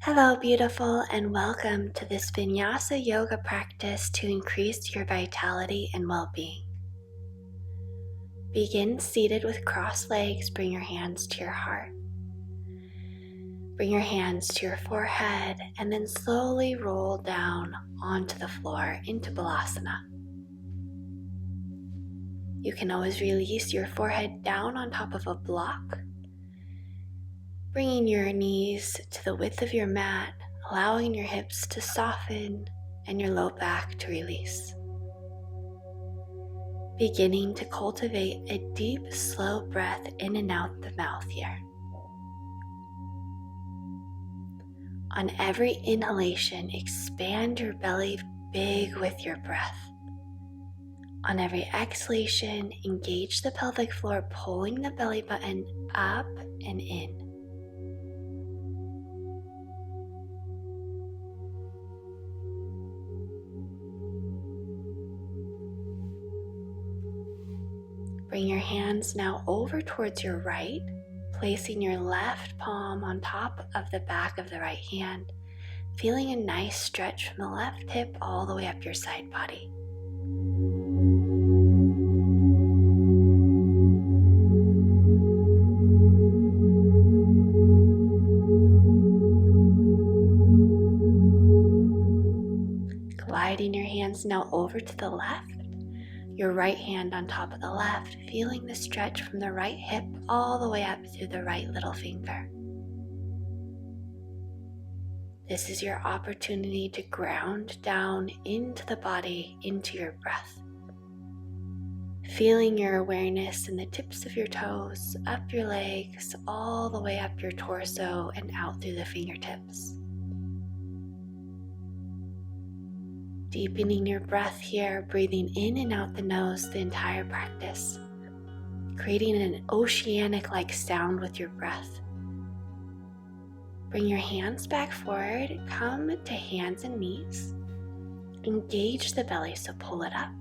Hello, beautiful, and welcome to this Vinyasa yoga practice to increase your vitality and well-being. Begin seated with crossed legs. Bring your hands to your heart. Bring your hands to your forehead and then slowly roll down onto the floor into Balasana. You can always release your forehead down on top of a block, bringing your knees to the width of your mat, allowing your hips to soften and your low back to release. Beginning to cultivate a deep, slow breath in and out the mouth here. On every inhalation, expand your belly big with your breath. On every exhalation, engage the pelvic floor, pulling the belly button up and in. Bring your hands now over towards your right, placing your left palm on top of the back of the right hand, feeling a nice stretch from the left hip all the way up your side body. Gliding your hands now over to the left, your right hand on top of the left, feeling the stretch from the right hip all the way up through the right little finger. This is your opportunity to ground down into the body, into your breath. Feeling your awareness in the tips of your toes, up your legs, all the way up your torso and out through the fingertips. Deepening your breath here, breathing in and out the nose the entire practice, creating an oceanic-like sound with your breath. Bring your hands back forward, come to hands and knees. Engage the belly, so pull it up.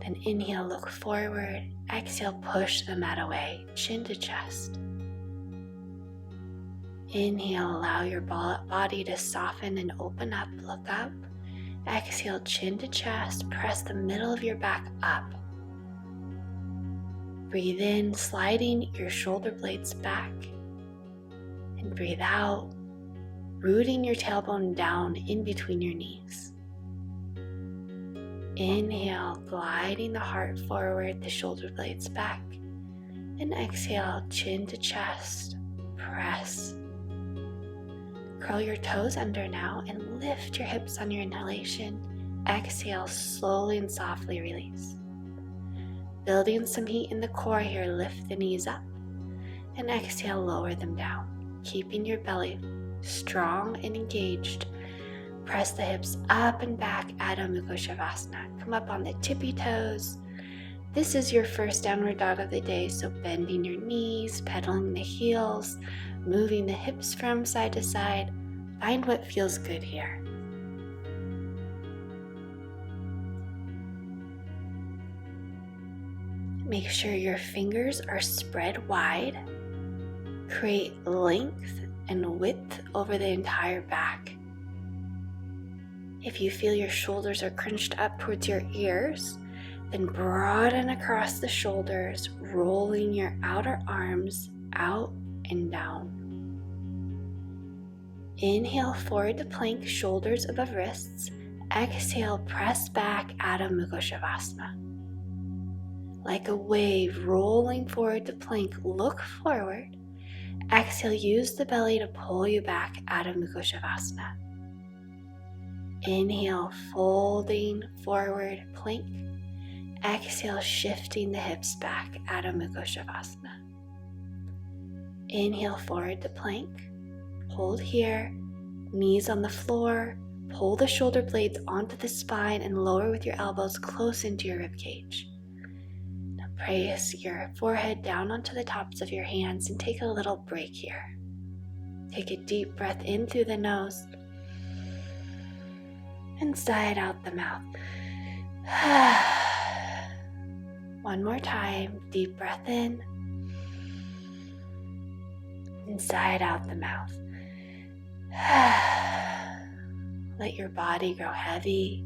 Then inhale, look forward. Exhale, push the mat away, chin to chest. Inhale, allow your body to soften and open up, look up. Exhale, chin to chest, press the middle of your back up. Breathe in, sliding your shoulder blades back. And breathe out, rooting your tailbone down in between your knees. Inhale, gliding the heart forward, the shoulder blades back. And exhale, chin to chest, press. Curl your toes under now and lift your hips on your inhalation. Exhale, slowly and softly release. Building some heat in the core here, lift the knees up. And exhale, lower them down. Keeping your belly strong and engaged. Press the hips up and back, Adho Mukha Shavasana. Come up on the tippy toes. This is your first downward dog of the day, so bending your knees, pedaling the heels, moving the hips from side to side. Find what feels good here. Make sure your fingers are spread wide. Create length and width over the entire back. If you feel your shoulders are crunched up towards your ears, then broaden across the shoulders, rolling your outer arms out and down. Inhale, forward to plank, shoulders above wrists. Exhale, press back, Adho Mukha Shavasana. Like a wave rolling forward to plank, look forward. Exhale, use the belly to pull you back, Adho Mukha Shavasana. Inhale, folding forward, plank. Exhale, shifting the hips back, Adho Mukha Shavasana. Inhale, forward to plank. Hold here, knees on the floor. Pull the shoulder blades onto the spine and lower with your elbows close into your rib cage. Now press your forehead down onto the tops of your hands and take a little break here. Take a deep breath in through the nose and sigh out the mouth. One more time, deep breath in and sigh out the mouth. Let your body grow heavy.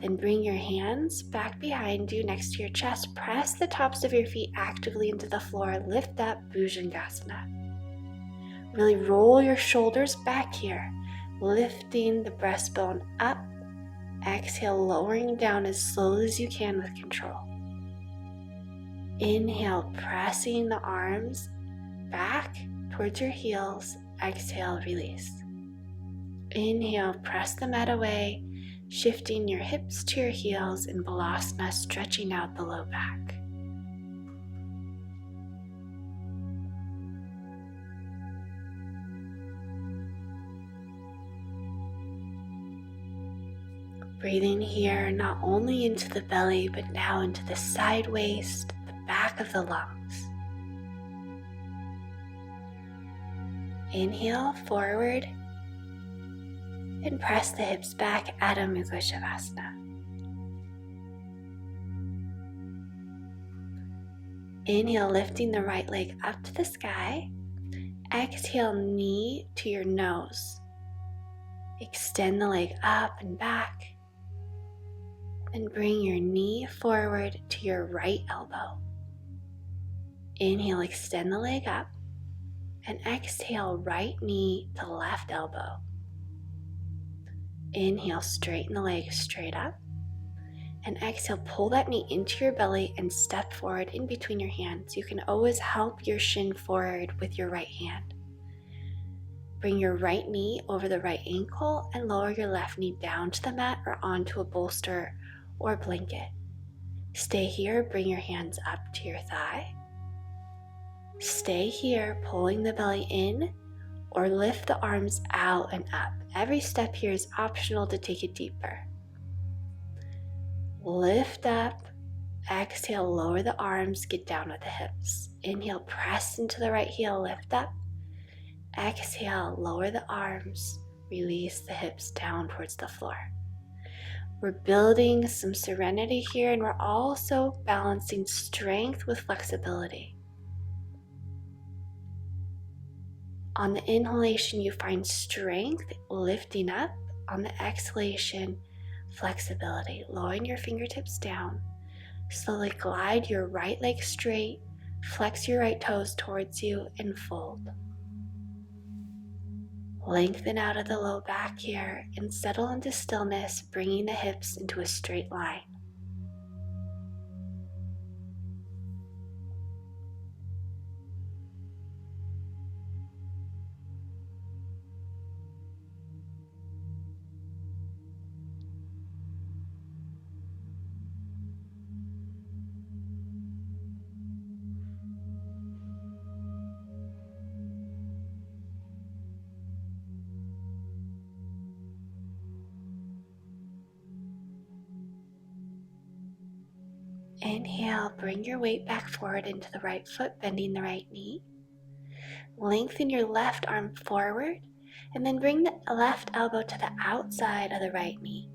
Then bring your hands back behind you next to your chest. Press the tops of your feet actively into the floor. Lift up Bhujangasana. Really roll your shoulders back here, lifting the breastbone up. Exhale, lowering down as slowly as you can with control. Inhale, pressing the arms back towards your heels. Exhale, release. Inhale, press the mat away, shifting your hips to your heels in Balasana, stretching out the low back. Breathing here not only into the belly, but now into the side waist, the back of the lungs. Inhale forward and press the hips back, Adho Mukha Shavasana. Inhale, lifting the right leg up to the sky. Exhale, knee to your nose. Extend the leg up and back. And bring your knee forward to your right elbow. Inhale, extend the leg up. And exhale, right knee to left elbow. Inhale, straighten the leg straight up. And exhale, pull that knee into your belly and step forward in between your hands. You can always help your shin forward with your right hand. Bring your right knee over the right ankle and lower your left knee down to the mat or onto a bolster or blanket. Stay here, bring your hands up to your thigh. Stay here, pulling the belly in or lift the arms out and up. Every step here is optional to take it deeper. Lift up, exhale, lower the arms, get down with the hips. Inhale, press into the right heel, lift up. Exhale, lower the arms, release the hips down towards the floor. We're building some serenity here, and we're also balancing strength with flexibility. On the inhalation, you find strength, lifting up. On the exhalation, flexibility, lowering your fingertips down. Slowly glide your right leg straight, flex your right toes towards you, and fold. Lengthen out of the low back here and settle into stillness, bringing the hips into a straight line. Inhale, bring your weight back forward into the right foot, bending the right knee. Lengthen your left arm forward, and then bring the left elbow to the outside of the right knee.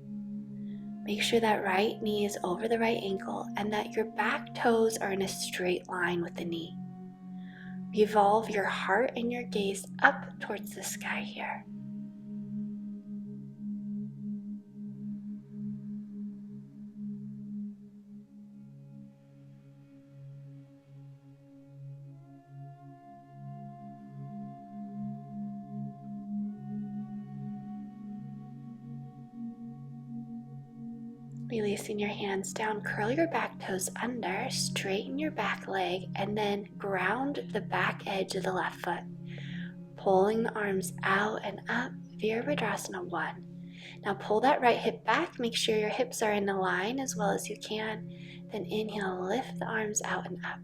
Make sure that right knee is over the right ankle and that your back toes are in a straight line with the knee. Revolve your heart and your gaze up towards the sky here. Releasing your hands down, curl your back toes under, straighten your back leg, and then ground the back edge of the left foot. Pulling the arms out and up, Virabhadrasana 1. Now pull that right hip back, make sure your hips are in a line as well as you can. Then inhale, lift the arms out and up.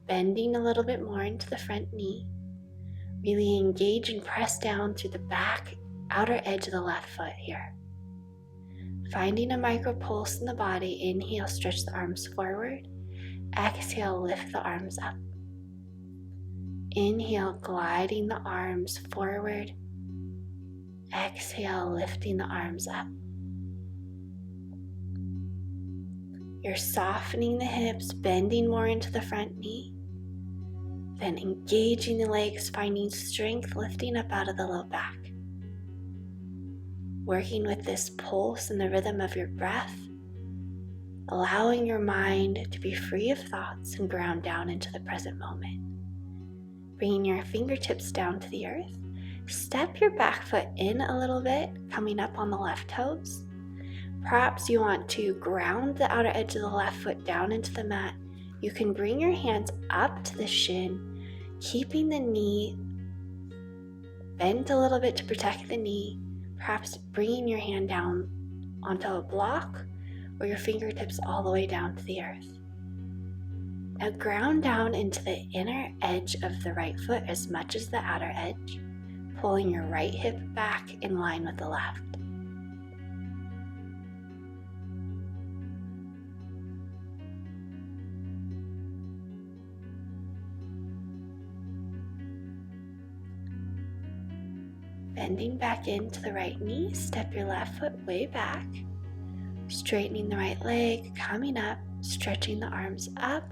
Bending a little bit more into the front knee. Really engage and press down through the back outer edge of the left foot here. Finding a micro pulse in the body, inhale, stretch the arms forward. Exhale, lift the arms up. Inhale, gliding the arms forward. Exhale, lifting the arms up. You're softening the hips, bending more into the front knee. Then engaging the legs, finding strength, lifting up out of the low back. working with this pulse and the rhythm of your breath, allowing your mind to be free of thoughts and ground down into the present moment. Bringing your fingertips down to the earth, step your back foot in a little bit, coming up on the left toes. Perhaps you want to ground the outer edge of the left foot down into the mat. You can bring your hands up to the shin, keeping the knee bent a little bit to protect the knee, perhaps bringing your hand down onto a block or your fingertips all the way down to the earth. Now ground down into the inner edge of the right foot as much as the outer edge, pulling your right hip back in line with the left. Bending back into the right knee, step your left foot way back, straightening the right leg, coming up, stretching the arms up,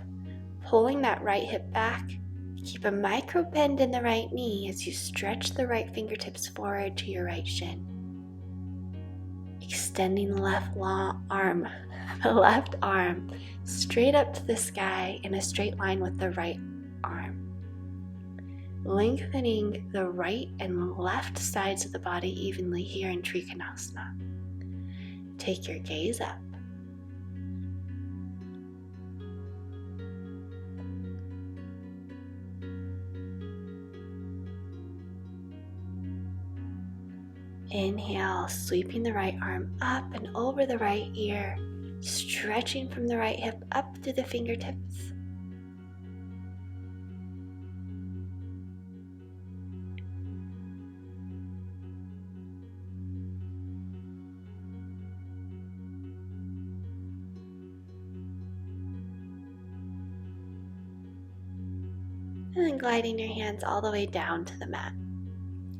pulling that right hip back. Keep a micro bend in the right knee as you stretch the right fingertips forward to your right shin. Extending the left arm straight up to the sky in a straight line with the right arm. Lengthening the right and left sides of the body evenly here in Trikonasana. Take your gaze up. Inhale, sweeping the right arm up and over the right ear, stretching from the right hip up through the fingertips. And then gliding your hands all the way down to the mat.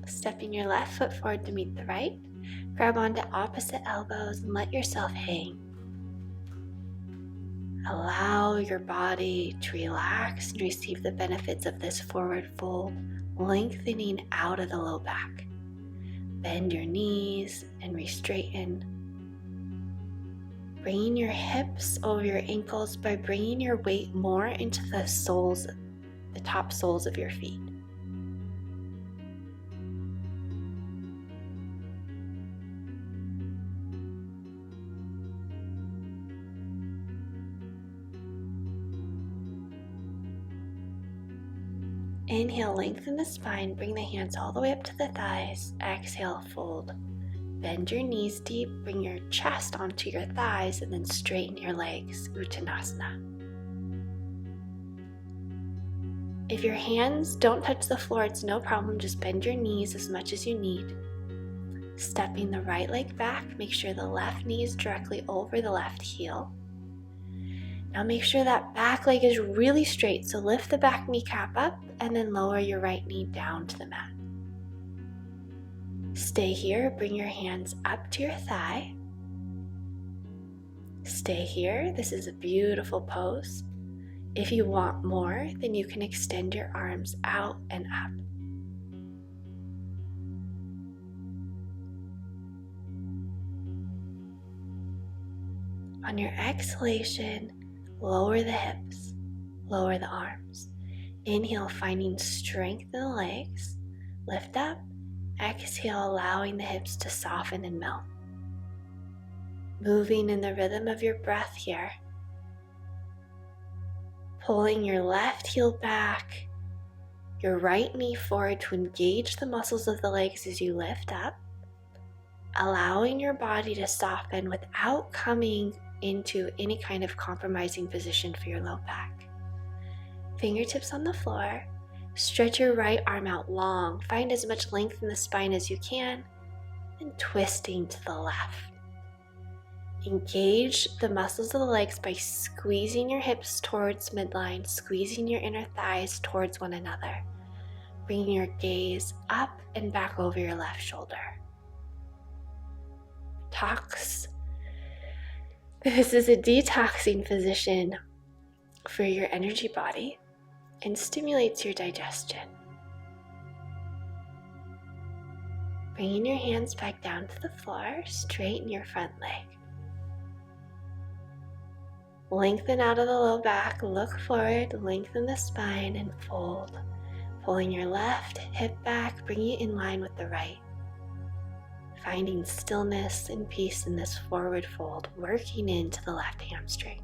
Stepping your left foot forward to meet the right. Grab onto opposite elbows and let yourself hang. Allow your body to relax and receive the benefits of this forward fold, lengthening out of the low back. Bend your knees and re-straighten. Bringing your hips over your ankles by bringing your weight more into the top soles of your feet. Inhale, lengthen the spine, bring the hands all the way up to the thighs. Exhale, fold. Bend your knees deep, bring your chest onto your thighs, and then straighten your legs, Uttanasana. If your hands don't touch the floor, it's no problem, just bend your knees as much as you need. Stepping the right leg back, make sure the left knee is directly over the left heel. Now make sure that back leg is really straight, so lift the back kneecap up and then lower your right knee down to the mat. Stay here, bring your hands up to your thigh. Stay here, this is a beautiful pose. If you want more, then you can extend your arms out and up. On your exhalation, lower the hips, lower the arms. Inhale, finding strength in the legs. Lift up. Exhale, allowing the hips to soften and melt. Moving in the rhythm of your breath here. Pulling your left heel back, your right knee forward to engage the muscles of the legs as you lift up. Allowing your body to soften without coming into any kind of compromising position for your low back. Fingertips on the floor. Stretch your right arm out long. Find as much length in the spine as you can. And twisting to the left. Engage the muscles of the legs by squeezing your hips towards midline, squeezing your inner thighs towards one another. Bringing your gaze up and back over your left shoulder. This is a detoxing position for your energy body and stimulates your digestion. Bringing your hands back down to the floor, straighten your front leg. Lengthen out of the low back, look forward, lengthen the spine and fold. Pulling your left hip back, bringing it in line with the right. Finding stillness and peace in this forward fold, working into the left hamstring.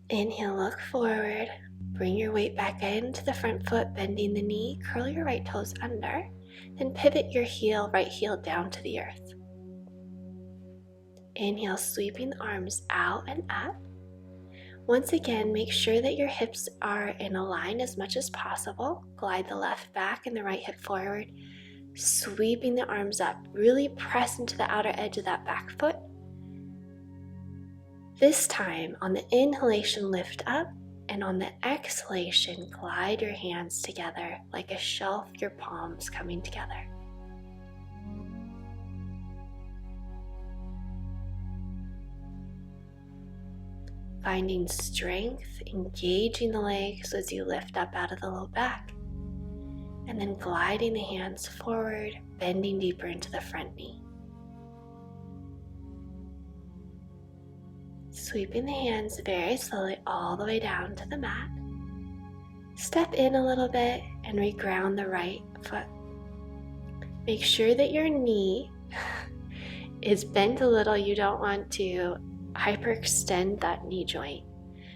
Inhale, look forward. Bring your weight back into the front foot, bending the knee. Curl your right toes under. Then pivot your right heel down to the earth. Inhale, sweeping the arms out and up. Once again, make sure that your hips are in a line as much as possible. Glide the left back and the right hip forward. Sweeping the arms up. Really press into the outer edge of that back foot. This time, on the inhalation, lift up, and on the exhalation, glide your hands together like a shelf, your palms coming together. Finding strength, engaging the legs as you lift up out of the low back, and then gliding the hands forward, bending deeper into the front knee. Sweeping the hands very slowly all the way down to the mat. Step in a little bit and reground the right foot. Make sure that your knee is bent a little. You don't want to hyperextend that knee joint.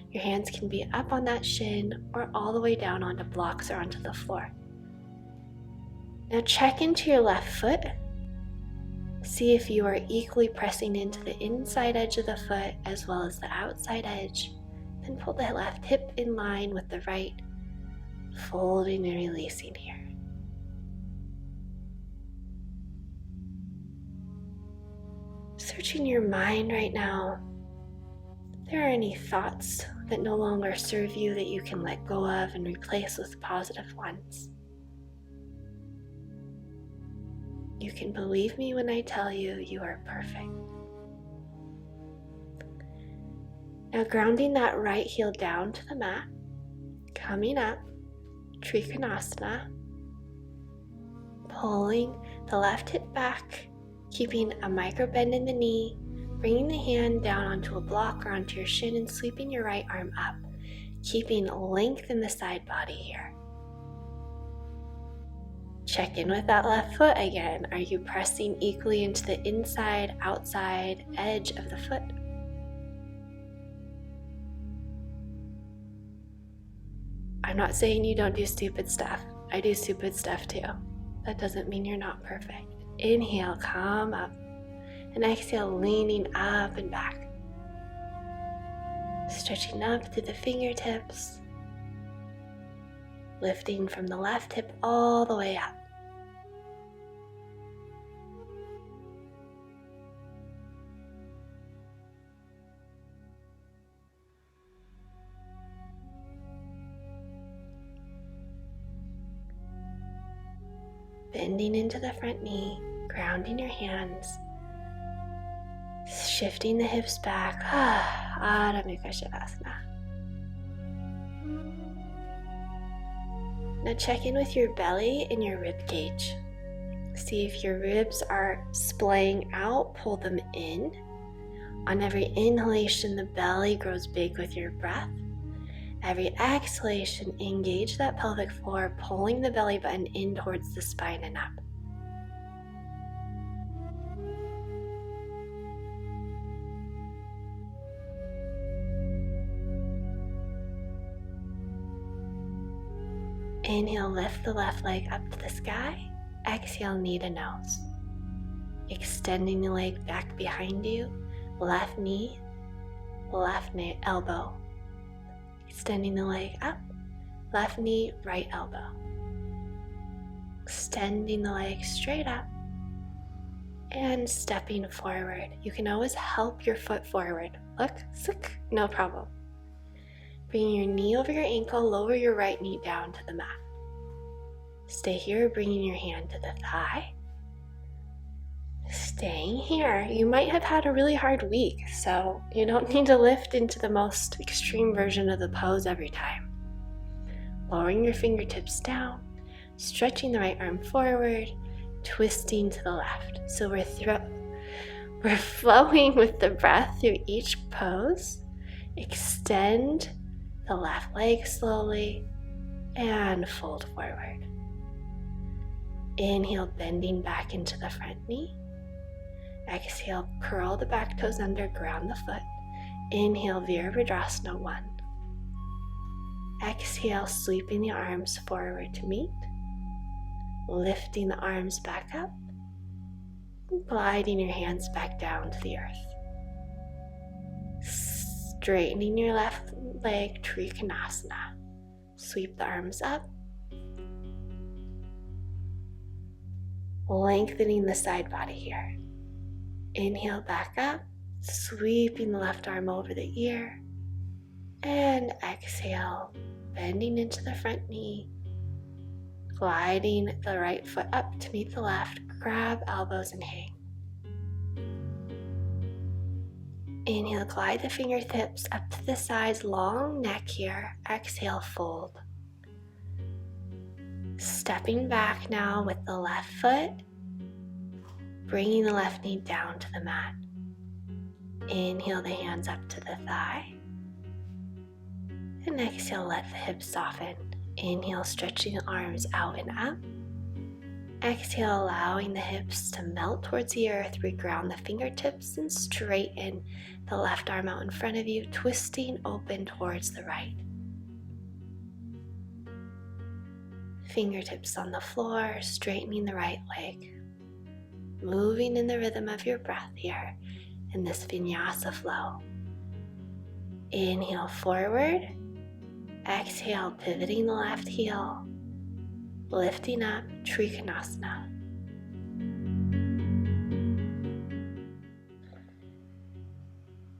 Your hands can be up on that shin or all the way down onto blocks or onto the floor. Now check into your left foot. See if you are equally pressing into the inside edge of the foot as well as the outside edge. Then pull the left hip in line with the right, folding and releasing here. Searching your mind right now. If there are any thoughts that no longer serve you that you can let go of and replace with positive ones. You can believe me when I tell you you are perfect. Now grounding that right heel down to the mat, coming up, Trikonasana, pulling the left hip back, keeping a micro bend in the knee, bringing the hand down onto a block or onto your shin and sweeping your right arm up, keeping length in the side body here. Check in with that left foot again. Are you pressing equally into the inside, outside edge of the foot? I'm not saying you don't do stupid stuff. I do stupid stuff too. That doesn't mean you're not perfect. Inhale, come up. And exhale, leaning up and back. Stretching up through the fingertips. Lifting from the left hip all the way up. Bending into the front knee, grounding your hands, shifting the hips back. Adho Mukha Shavasana. Now check in with your belly and your rib cage. See if your ribs are splaying out, pull them in. On every inhalation, the belly grows big with your breath. Every exhalation, engage that pelvic floor, pulling the belly button in towards the spine and up. Inhale, lift the left leg up to the sky. Exhale, knee to nose. Extending the leg back behind you. Left knee, elbow. Extending the leg up. Left knee, right elbow. Extending the leg straight up. And stepping forward. You can always help your foot forward. Look, no problem. Bringing your knee over your ankle, lower your right knee down to the mat. Stay here, bringing your hand to the thigh. Staying here. You might have had a really hard week, so you don't need to lift into the most extreme version of the pose every time. Lowering your fingertips down, stretching the right arm forward, twisting to the left. So we're flowing with the breath through each pose. Extend the left leg slowly and fold forward. Inhale, bending back into the front knee. Exhale, curl the back toes under, ground the foot. Inhale, Virabhadrasana 1. Exhale, sweeping the arms forward to meet. Lifting the arms back up. Gliding your hands back down to the earth. Straightening your left leg, Trikonasana. Sweep the arms up. Lengthening the side body here. Inhale back up, sweeping the left arm over the ear. And exhale, bending into the front knee. Gliding the right foot up to meet the left. Grab elbows and hang. Inhale, glide the fingertips up to the sides, long neck here. Exhale, fold. Stepping back now with the left foot, bringing the left knee down to the mat. Inhale the hands up to the thigh. And exhale, let the hips soften. Inhale, stretching the arms out and up. Exhale, allowing the hips to melt towards the earth. Reground the fingertips and straighten the left arm out in front of you, twisting open towards the right. Fingertips on the floor, straightening the right leg. Moving in the rhythm of your breath here in this Vinyasa flow. Inhale forward. Exhale, pivoting the left heel. Lifting up, Trikonasana.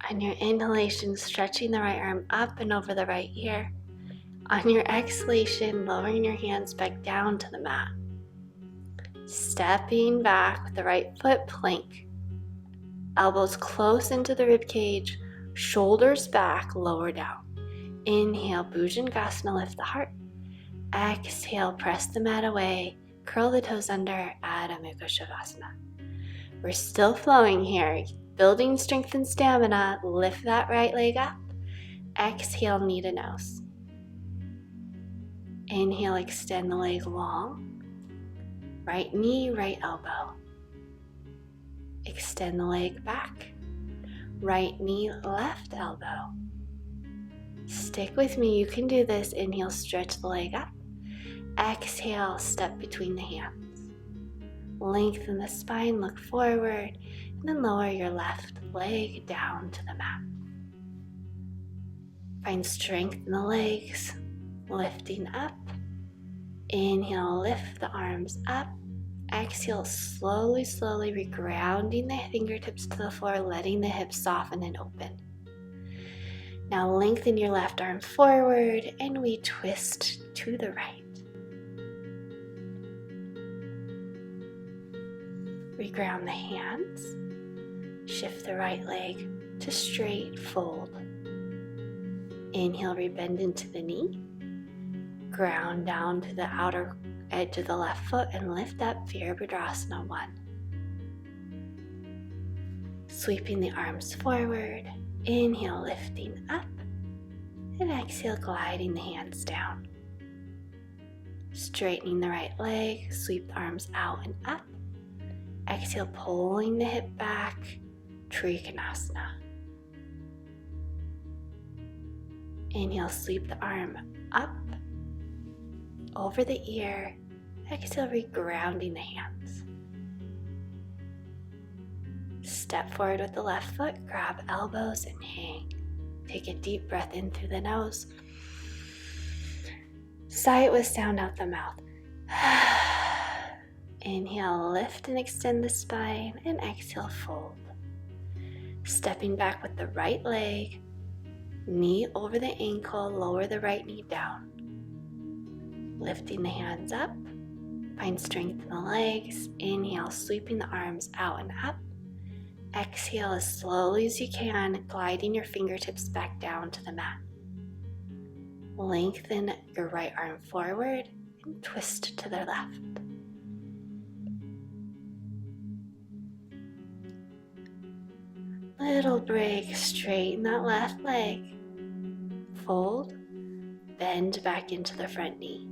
On your inhalation, stretching the right arm up and over the right ear. On your exhalation, lowering your hands back down to the mat. Stepping back with the right foot, plank. Elbows close into the rib cage, shoulders back, lower down. Inhale, Bhujangasana, lift the heart. Exhale, press the mat away, curl the toes under, Adho Mukha Shavasana. We're still flowing here, building strength and stamina. Lift that right leg up. Exhale, knee to nose. Inhale, extend the leg long. Right knee, right elbow. Extend the leg back. Right knee, left elbow. Stick with me, you can do this. Inhale, stretch the leg up. Exhale, step between the hands. Lengthen the spine, look forward, and then lower your left leg down to the mat. Find strength in the legs, lifting up. Inhale, lift the arms up. Exhale, slowly, regrounding the fingertips to the floor, letting the hips soften and open. Now lengthen your left arm forward and we twist to the right. Reground the hands. Shift the right leg to straight fold. Inhale, rebend into the knee. Ground down to the outer edge of the left foot and lift up, Virabhadrasana 1. Sweeping the arms forward. Inhale, lifting up, and exhale, gliding the hands down. Straightening the right leg, sweep the arms out and up. Exhale, pulling the hip back, Trikonasana. Inhale, sweep the arm up, over the ear. Exhale, regrounding the hands. Step forward with the left foot, grab elbows and hang. Take a deep breath in through the nose. Sigh it with sound out the mouth. Inhale, lift and extend the spine, and exhale, fold. Stepping back with the right leg, Knee over the ankle, lower the right knee down. Lifting the hands up, find strength in the legs. Inhale, sweeping the arms out and up. Exhale as slowly as you can, gliding your fingertips back down to the mat. Lengthen your right arm forward and twist to the left. Little break, straighten that left leg. Fold, bend back into the front knee.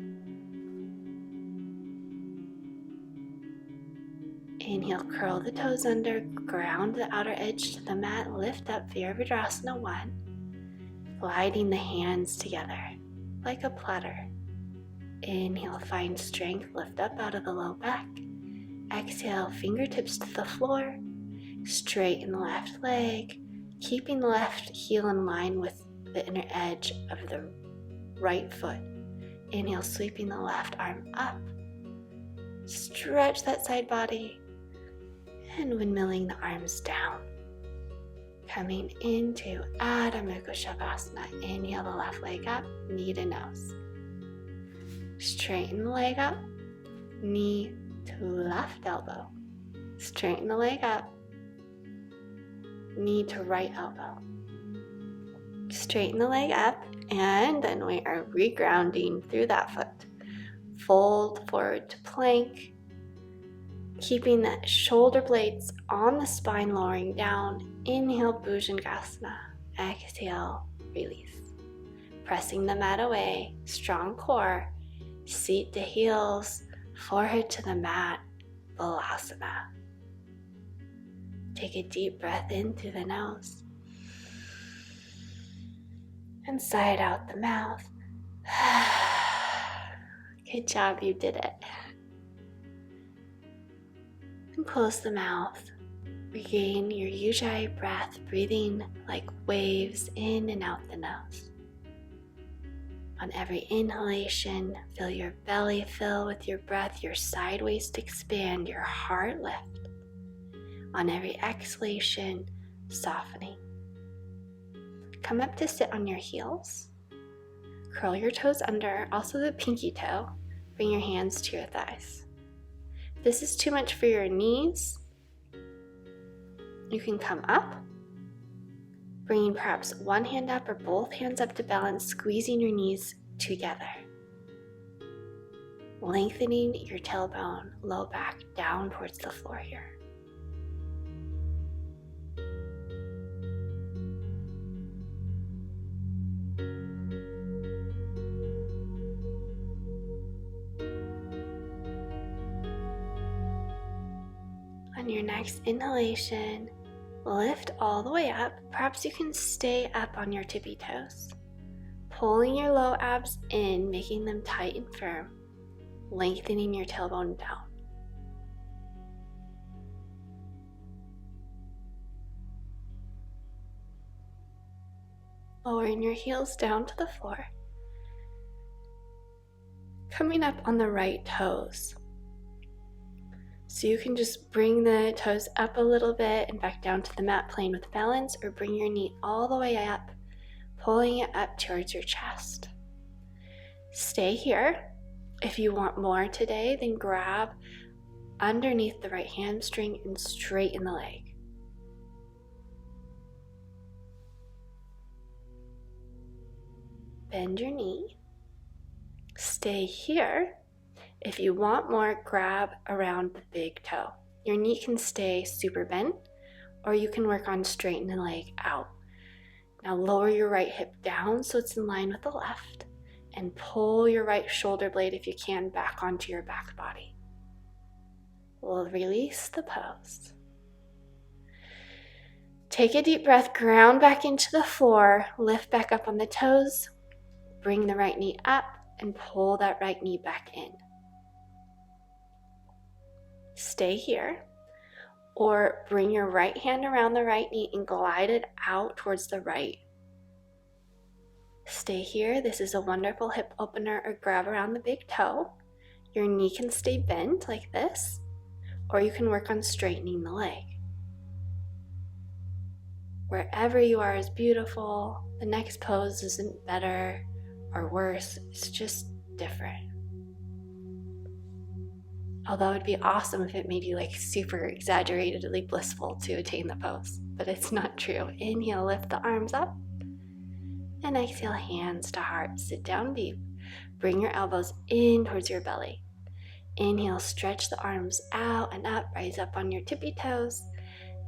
Inhale, curl the toes under, ground the outer edge to the mat, lift up Virabhadrasana 1, gliding the hands together like a platter. Inhale, find strength, lift up out of the low back. Exhale, fingertips to the floor, straighten the left leg, keeping the left heel in line with the inner edge of the right foot. Inhale, sweeping the left arm up, stretch that side body, and windmilling the arms down. Coming into Adho Mukha Shavasana. Inhale the left leg up, knee to nose. Straighten the leg up, knee to left elbow. Straighten the leg up, knee to right elbow. Straighten the leg up, and then we are regrounding through that foot. Fold forward to plank, keeping the shoulder blades on the spine, lowering down. Inhale, Bhujangasana. Exhale, release. Pressing the mat away, strong core, seat to heels, forehead to the mat, Balasana. Take a deep breath in through the nose and sigh it out the mouth. Good job, you did it. And close the mouth. Regain your Ujjayi breath, breathing like waves in and out the nose. On every inhalation, feel your belly fill with your breath, your side waist expand, your heart lift. On every exhalation, softening. Come up to sit on your heels. Curl your toes under, also the pinky toe. Bring your hands to your thighs. If this is too much for your knees, you can come up, bringing perhaps one hand up or both hands up to balance, squeezing your knees together. Lengthening your tailbone, low back down towards the floor here. On your next inhalation, lift all the way up. Perhaps you can stay up on your tippy toes. Pulling your low abs in, making them tight and firm. Lengthening your tailbone down. Lowering your heels down to the floor. Coming up on the right toes. So you can just bring the toes up a little bit and back down to the mat, playing with balance, or bring your knee all the way up, pulling it up towards your chest. Stay here. If you want more today, then grab underneath the right hamstring and straighten the leg. Bend your knee. Stay here. If you want more, grab around the big toe. Your knee can stay super bent, or you can work on straightening the leg out. Now lower your right hip down so it's in line with the left, and pull your right shoulder blade, if you can, back onto your back body. We'll release the pose. Take a deep breath, ground back into the floor, lift back up on the toes, bring the right knee up, and pull that right knee back in. Stay here, or bring your right hand around the right knee and glide it out towards the right. Stay here. This is a wonderful hip opener, or grab around the big toe. Your knee can stay bent like this, or you can work on straightening the leg. Wherever you are is beautiful. The next pose isn't better or worse, it's just different. Although it'd be awesome if it made you like super exaggeratedly blissful to attain the pose, but it's not true. Inhale, lift the arms up, and exhale, hands to heart. Sit down deep. Bring your elbows in towards your belly. Inhale, stretch the arms out and up, rise up on your tippy toes.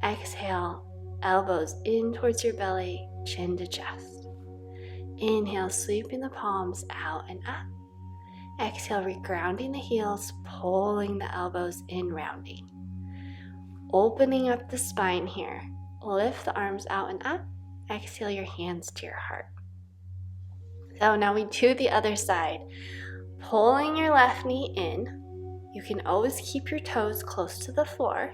Exhale, elbows in towards your belly, chin to chest. Inhale, sweeping the palms out and up. Exhale, regrounding the heels, pulling the elbows in, rounding. Opening up the spine here. Lift the arms out and up. Exhale your hands to your heart. So now we do the other side. Pulling your left knee in. You can always keep your toes close to the floor.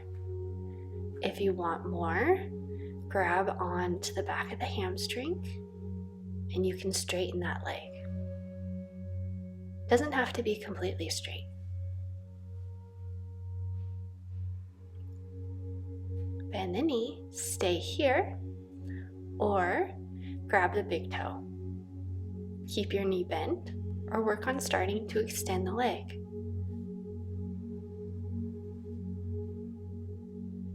If you want more, grab onto the back of the hamstring and you can straighten that leg. Doesn't have to be completely straight. Bend the knee, stay here, or grab the big toe. Keep your knee bent, or work on starting to extend the leg.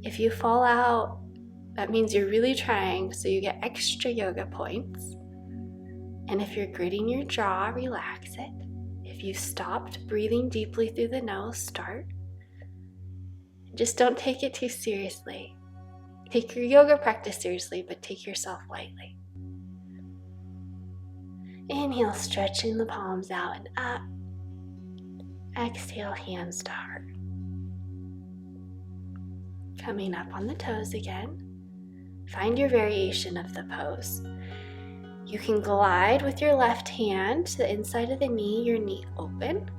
If you fall out, that means you're really trying, so you get extra yoga points. And if you're gritting your jaw, relax it. If you stopped breathing deeply through the nose, start. Just don't take it too seriously. Take your yoga practice seriously, but take yourself lightly. Inhale, stretching the palms out and up. Exhale, hands to heart. Coming up on the toes again. Find your variation of the pose. You can glide with your left hand to the inside of the knee, your knee open.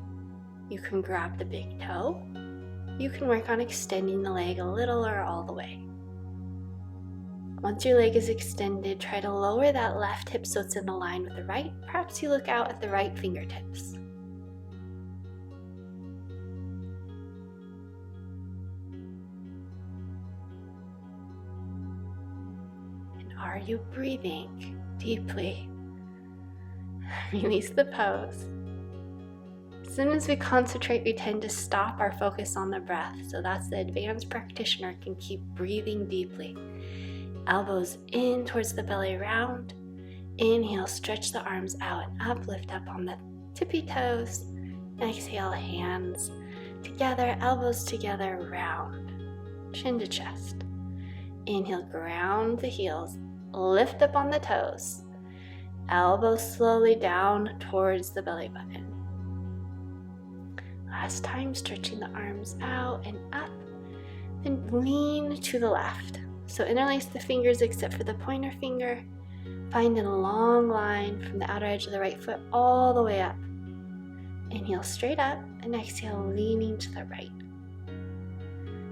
You can grab the big toe. You can work on extending the leg a little or all the way. Once your leg is extended, try to lower that left hip so it's in a line with the right. Perhaps you look out at the right fingertips. And are you breathing deeply? Release the pose. As soon as we concentrate, we tend to stop our focus on the breath. So that's the advanced practitioner can keep breathing deeply. Elbows in towards the belly, round. Inhale, stretch the arms out and up, lift up on the tippy toes. Exhale, hands together, elbows together, round. Chin to chest. Inhale, ground the heels, lift up on the toes. Elbows slowly down towards the belly button. Last time, stretching the arms out and up. Then lean to the left. So interlace the fingers except for the pointer finger. Find a long line from the outer edge of the right foot all the way up. Inhale straight up and exhale leaning to the right.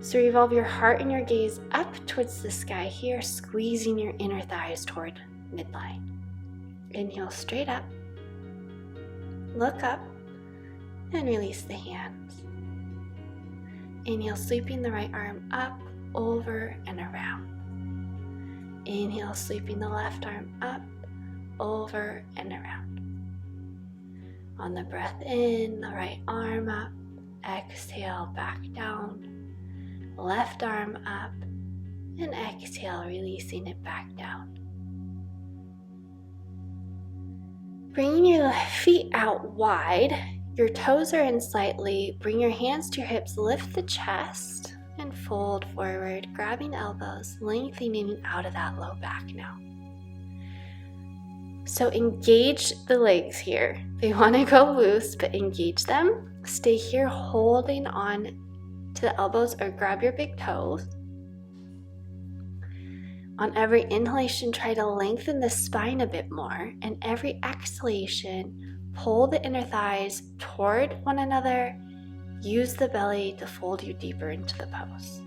So revolve your heart and your gaze up towards the sky here, squeezing your inner thighs toward midline. Inhale straight up. Look up and release the hands. Inhale, sweeping the right arm up, over and around. Inhale, sweeping the left arm up, over and around. On the breath in, the right arm up, exhale, back down. Left arm up, and exhale, releasing it back down. Bringing your feet out wide, your toes are in slightly. Bring your hands to your hips, lift the chest, and fold forward, grabbing elbows, lengthening out of that low back now. So engage the legs here. They want to go loose, but engage them. Stay here holding on to the elbows or grab your big toes. On every inhalation, try to lengthen the spine a bit more, and every exhalation, pull the inner thighs toward one another. Use the belly to fold you deeper into the pose.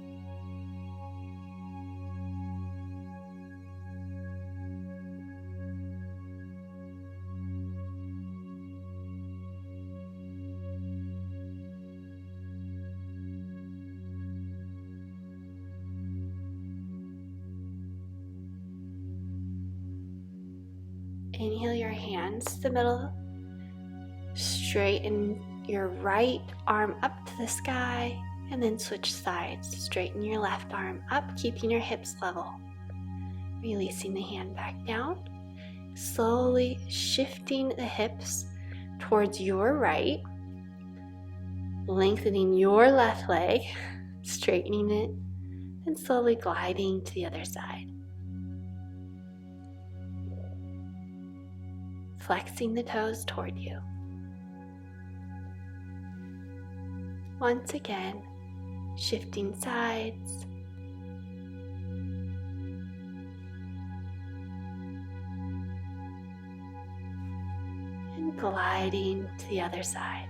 Inhale your hands to the middle. Straighten your right arm up to the sky, and then switch sides. Straighten your left arm up, keeping your hips level. Releasing the hand back down. Slowly shifting the hips towards your right. Lengthening your left leg, straightening it, and slowly gliding to the other side. Flexing the toes toward you. Once again, shifting sides. And gliding to the other side.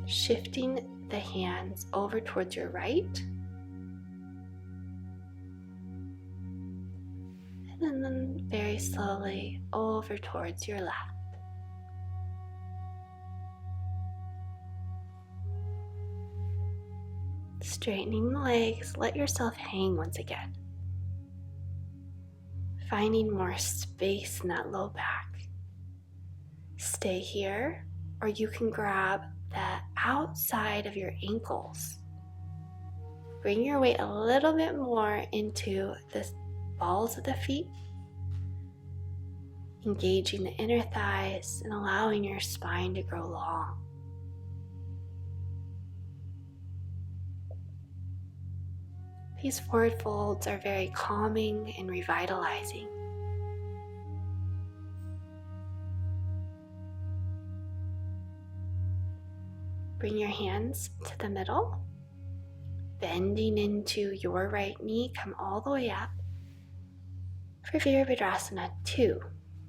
Shifting the hands over towards your right. And then very slowly over towards your left. Straightening the legs, let yourself hang once again. Finding more space in that low back. Stay here, or you can grab the outside of your ankles. Bring your weight a little bit more into the balls of the feet, engaging the inner thighs and allowing your spine to grow long. These forward folds are very calming and revitalizing. Bring your hands to the middle, bending into your right knee, come all the way up. For Virabhadrasana 2,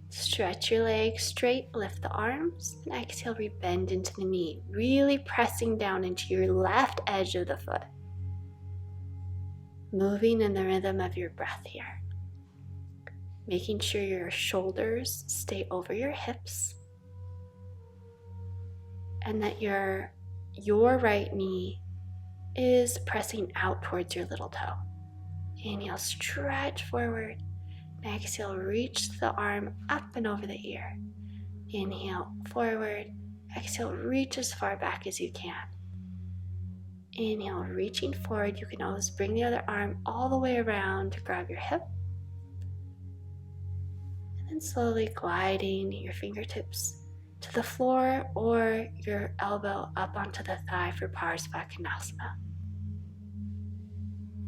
stretch your legs straight, lift the arms, and exhale, rebend into the knee, really pressing down into your left edge of the foot. Moving in the rhythm of your breath here. Making sure your shoulders stay over your hips and that your right knee is pressing out towards your little toe. Inhale, stretch forward. Exhale, reach the arm up and over the ear. Inhale, forward. Exhale, reach as far back as you can. Inhale, reaching forward. You can always bring the other arm all the way around to grab your hip. And then slowly gliding your fingertips to the floor or your elbow up onto the thigh for Parsvakonasana.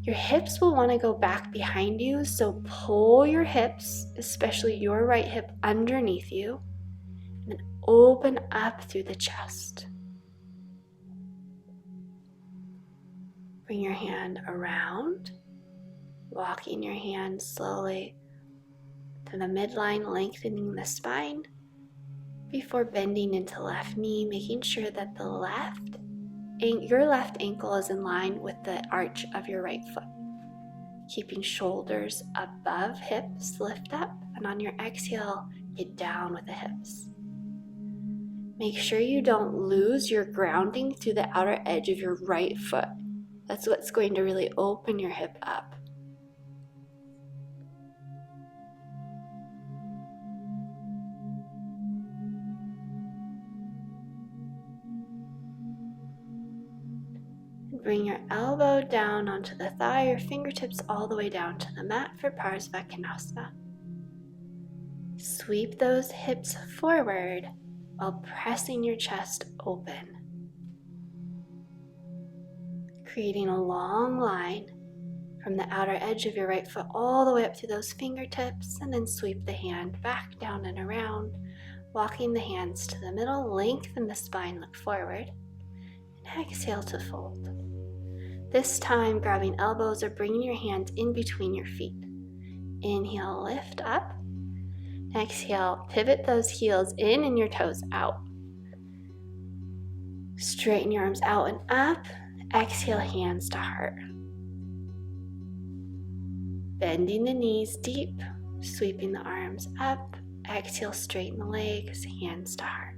Your hips will want to go back behind you, so pull your hips, especially your right hip, underneath you, and then open up through the chest. Bring your hand around, walking your hand slowly to the midline, lengthening the spine before bending into left knee, making sure that your left ankle is in line with the arch of your right foot. Keeping shoulders above hips, lift up, and on your exhale, get down with the hips. Make sure you don't lose your grounding through the outer edge of your right foot. That's what's going to really open your hip up. Bring your elbow down onto the thigh, your fingertips all the way down to the mat for Parsvakonasana. Sweep those hips forward while pressing your chest open. Creating a long line from the outer edge of your right foot all the way up to those fingertips, and then sweep the hand back down and around, walking the hands to the middle, lengthen the spine, look forward, and exhale to fold. This time, grabbing elbows or bringing your hands in between your feet. Inhale, lift up. Exhale, pivot those heels in and your toes out. Straighten your arms out and up. Exhale, hands to heart. Bending the knees deep, sweeping the arms up. Exhale, straighten the legs, hands to heart.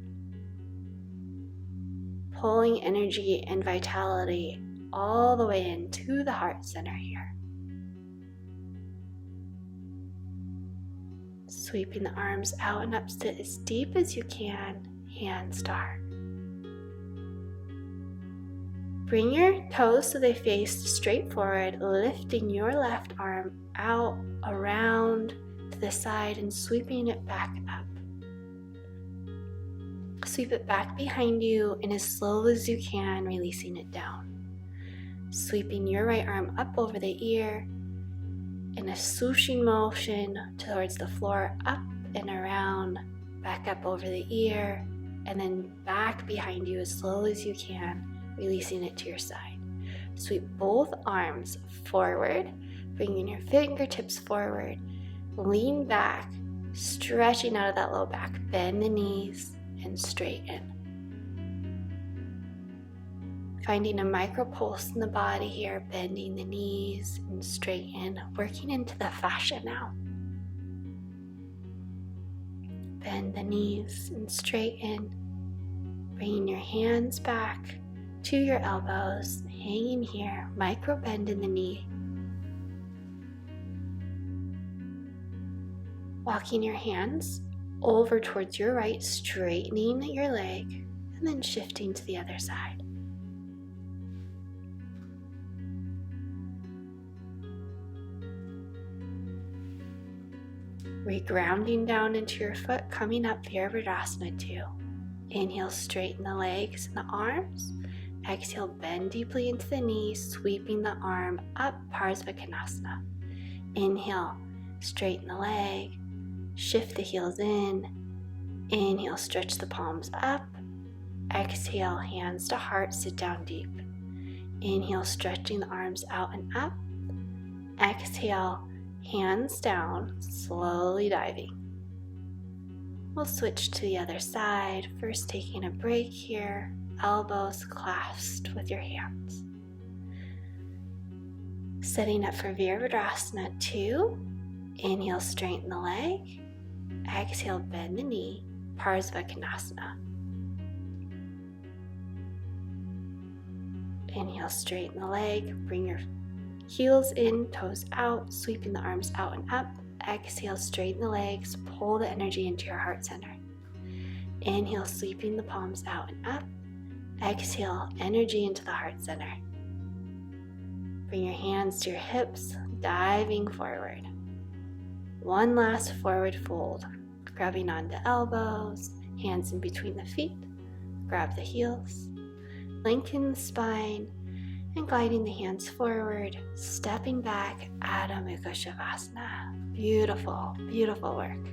Pulling energy and vitality all the way into the heart center here. Sweeping the arms out and up, sit as deep as you can, hands to heart. Bring your toes so they face straight forward, lifting your left arm out, around, to the side, and sweeping it back up. Sweep it back behind you, and as slow as you can, releasing it down. Sweeping your right arm up over the ear in a swooshing motion towards the floor, up and around, back up over the ear, and then back behind you as slow as you can, releasing it to your side. Sweep both arms forward, bringing your fingertips forward, lean back, stretching out of that low back, bend the knees and straighten. Finding a micro pulse in the body here, bending the knees and straighten, working into the fascia now. Bend the knees and straighten, bringing your hands back to your elbows, hanging here, micro bend in the knee. Walking your hands over towards your right, straightening your leg, and then shifting to the other side. Regrounding down into your foot, coming up Virabhadrasana 2. Inhale, straighten the legs and the arms. Exhale, bend deeply into the knees, sweeping the arm up, Parsvakonasana. Inhale, straighten the leg, shift the heels in. Inhale, stretch the palms up. Exhale, hands to heart, sit down deep. Inhale, stretching the arms out and up. Exhale, hands down, slowly diving. We'll switch to the other side, first taking a break here, elbows clasped with your hands. Setting up for Virabhadrasana 2, inhale, straighten the leg, exhale, bend the knee, Parsvakonasana. Inhale, straighten the leg, bring your heels in, toes out, sweeping the arms out and up. Exhale, straighten the legs, pull the energy into your heart center. Inhale, sweeping the palms out and up. Exhale, energy into the heart center. Bring your hands to your hips, diving forward. One last forward fold, grabbing onto elbows, hands in between the feet. Grab the heels, lengthen the spine, and gliding the hands forward, stepping back, Adho Mukha Shavasana. Beautiful, beautiful work.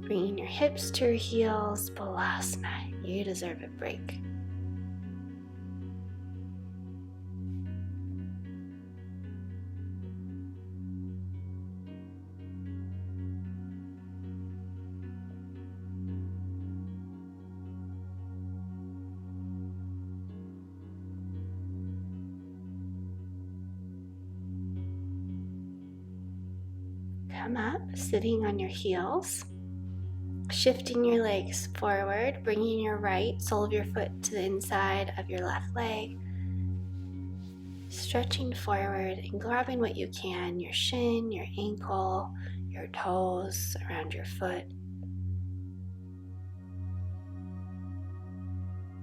Bringing your hips to your heels, Balasana. You deserve a break. Come up, sitting on your heels, shifting your legs forward, bringing your right sole of your foot to the inside of your left leg, stretching forward and grabbing what you can, your shin, your ankle, your toes around your foot.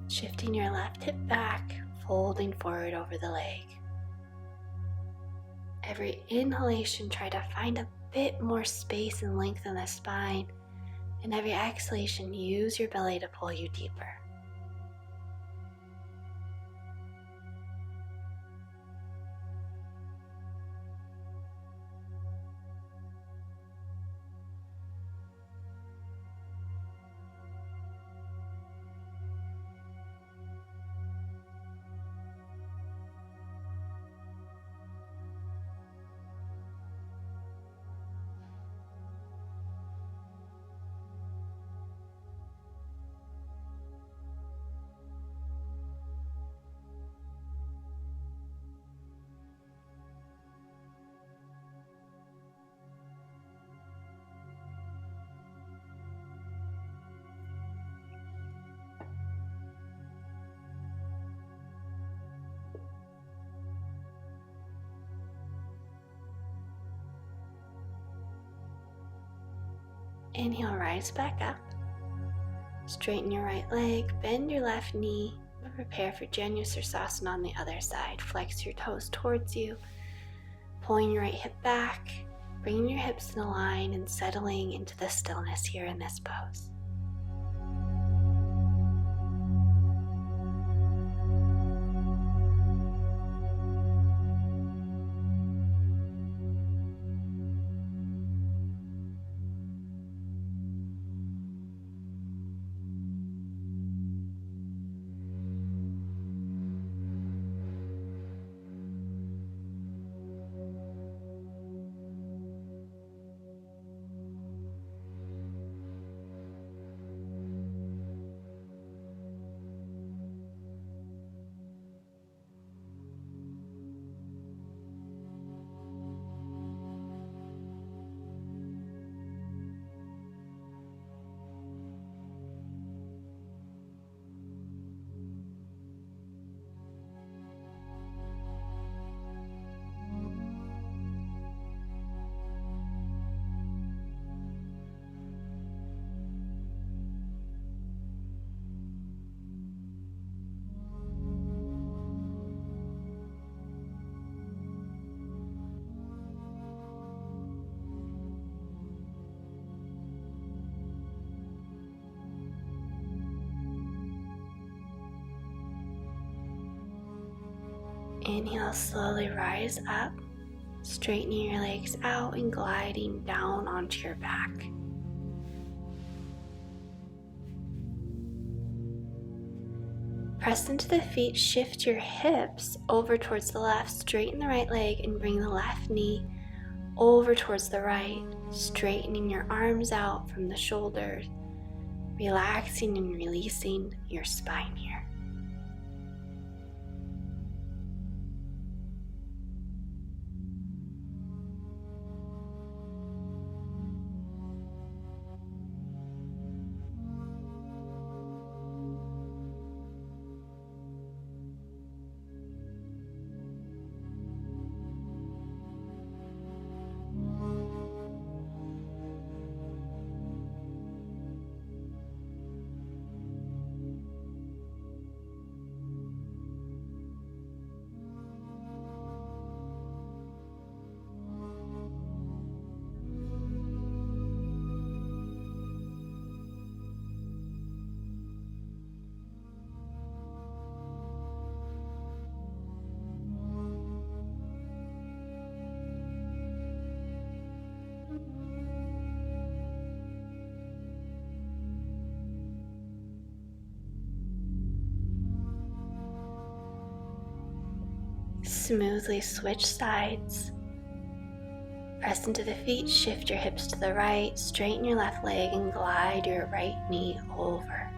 Shifting your left hip back, folding forward over the leg. Every inhalation, try to find a bit more space and length in the spine, and every exhalation, use your belly to pull you deeper. Inhale, rise back up. Straighten your right leg, bend your left knee. Prepare for Janusirsasana on the other side. Flex your toes towards you, pulling your right hip back, bringing your hips in a line and settling into the stillness here in this pose. Inhale, slowly rise up, straightening your legs out and gliding down onto your back. Press into the feet, shift your hips over towards the left, straighten the right leg and bring the left knee over towards the right, straightening your arms out from the shoulders, relaxing and releasing your spine here. Smoothly switch sides. Press into the feet, shift your hips to the right, straighten your left leg and glide your right knee over.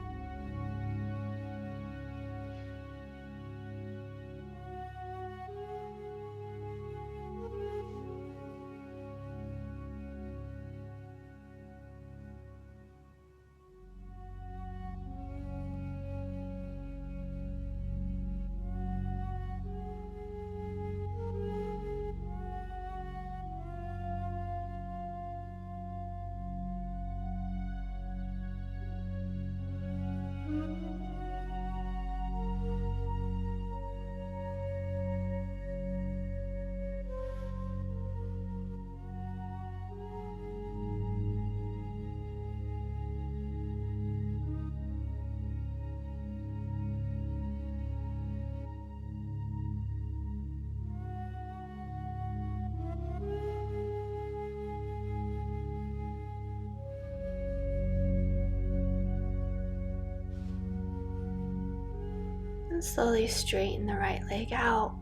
And slowly straighten the right leg out,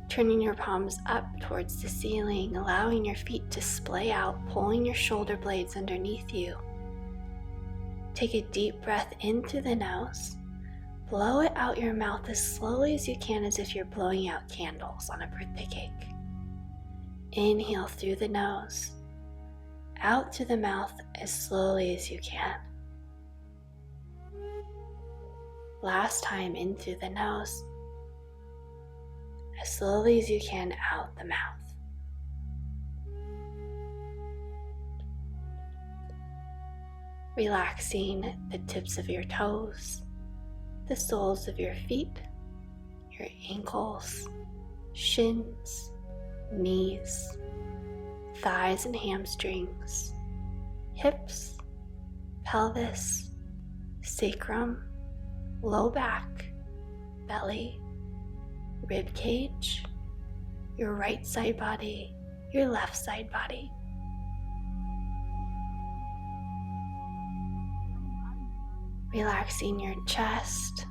turning your palms up towards the ceiling, allowing your feet to splay out, pulling your shoulder blades underneath you. Take a deep breath in through the nose. Blow it out your mouth as slowly as you can, as if you're blowing out candles on a birthday cake. Inhale through the nose, out through the mouth as slowly as you can. Last time, in through the nose, as slowly as you can out the mouth. relaxing the tips of your toes, the soles of your feet, your ankles, shins, knees, thighs and hamstrings, hips, pelvis, sacrum, low back, belly, rib cage, your right side body, your left side body. Relaxing your chest,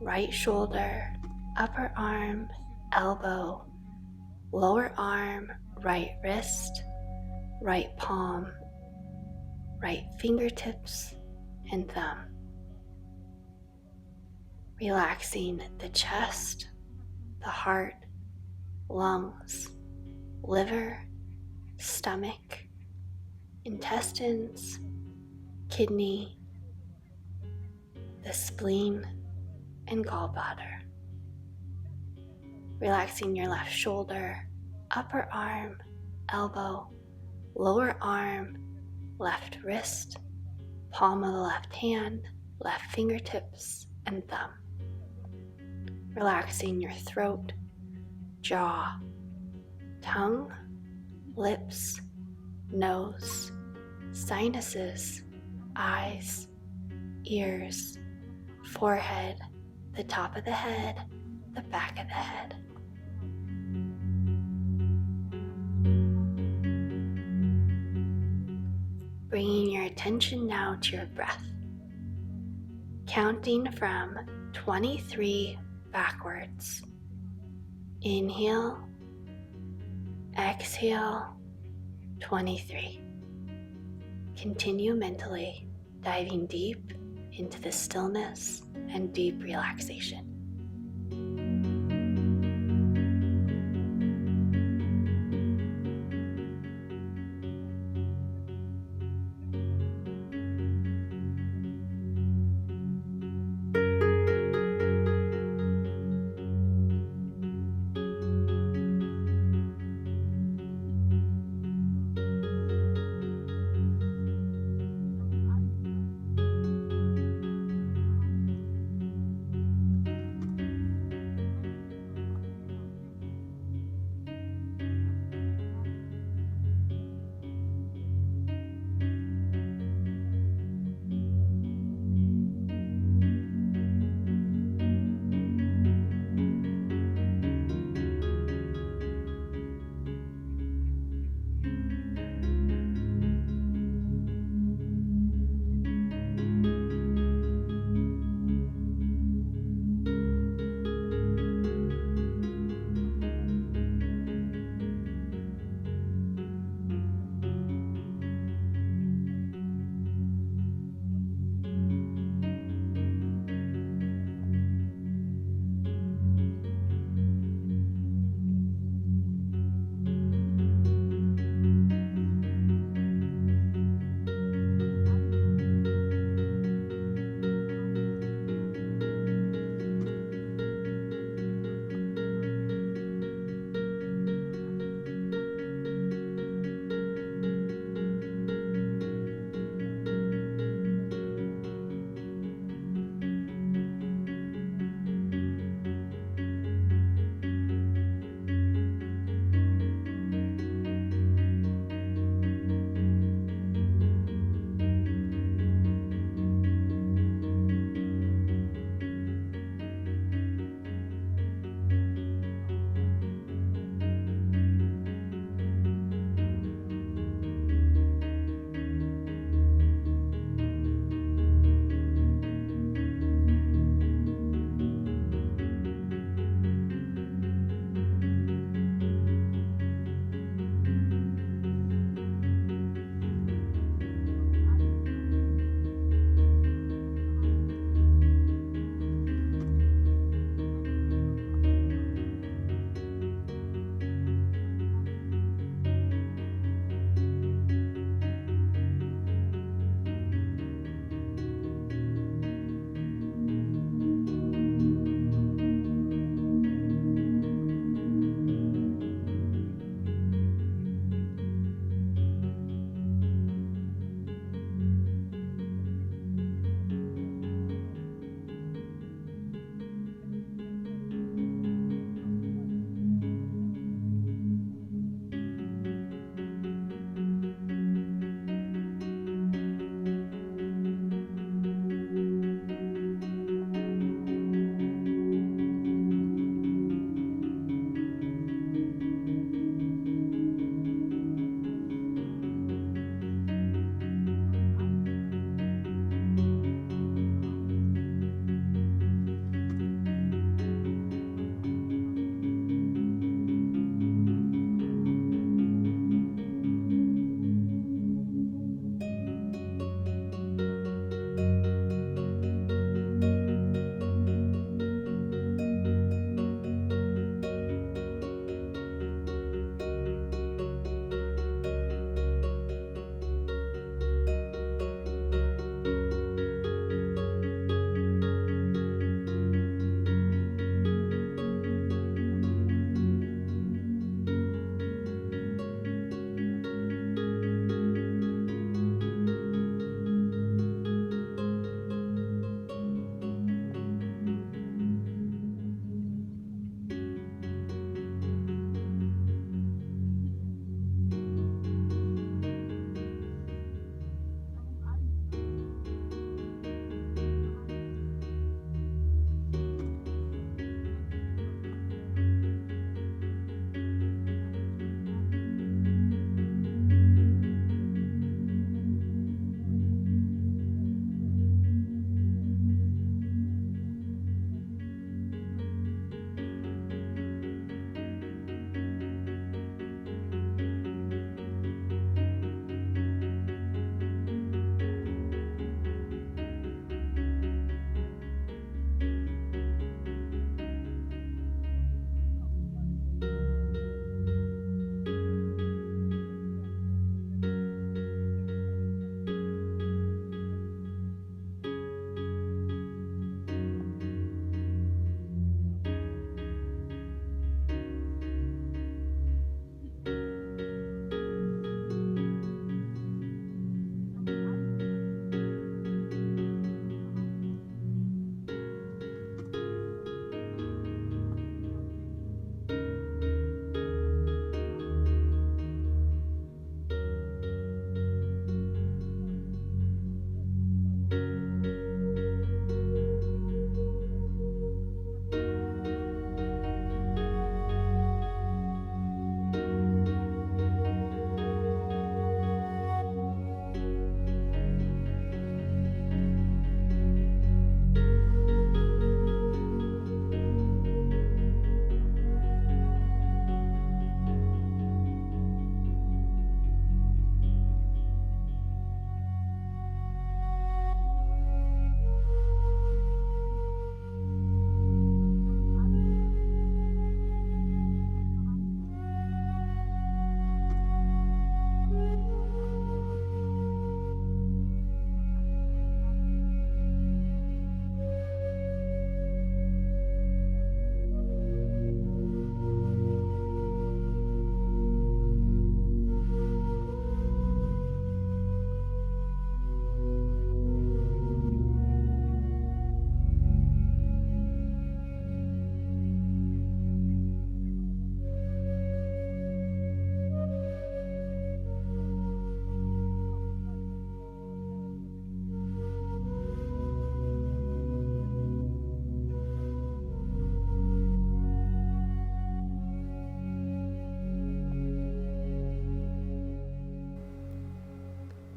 right shoulder, upper arm, elbow, lower arm, right wrist, right palm, right fingertips, and thumb. Relaxing the chest, the heart, lungs, liver, stomach, intestines, kidney, the spleen, and gallbladder. Relaxing your left shoulder, upper arm, elbow, lower arm, left wrist, palm of the left hand, left fingertips, and thumb. Relaxing your throat, jaw, tongue, lips, nose, sinuses, eyes, ears, forehead, the top of the head, the back of the head. Bringing your attention now to your breath, counting from 23 backwards. Inhale, exhale, 23. Continue mentally diving deep into the stillness and deep relaxation.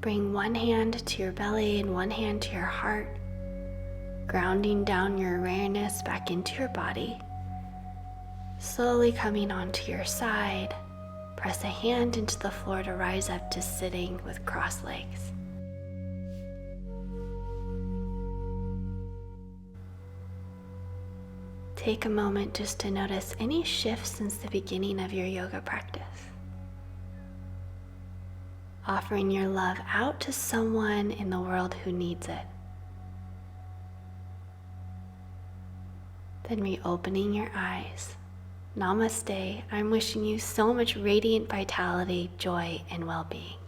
Bring one hand to your belly and one hand to your heart, grounding down your awareness back into your body. Slowly coming onto your side, press a hand into the floor to rise up to sitting with crossed legs. Take a moment just to notice any shifts since the beginning of your yoga practice. Offering your love out to someone in the world who needs it. Then reopening your eyes. Namaste. I'm wishing you so much radiant vitality, joy, and well-being.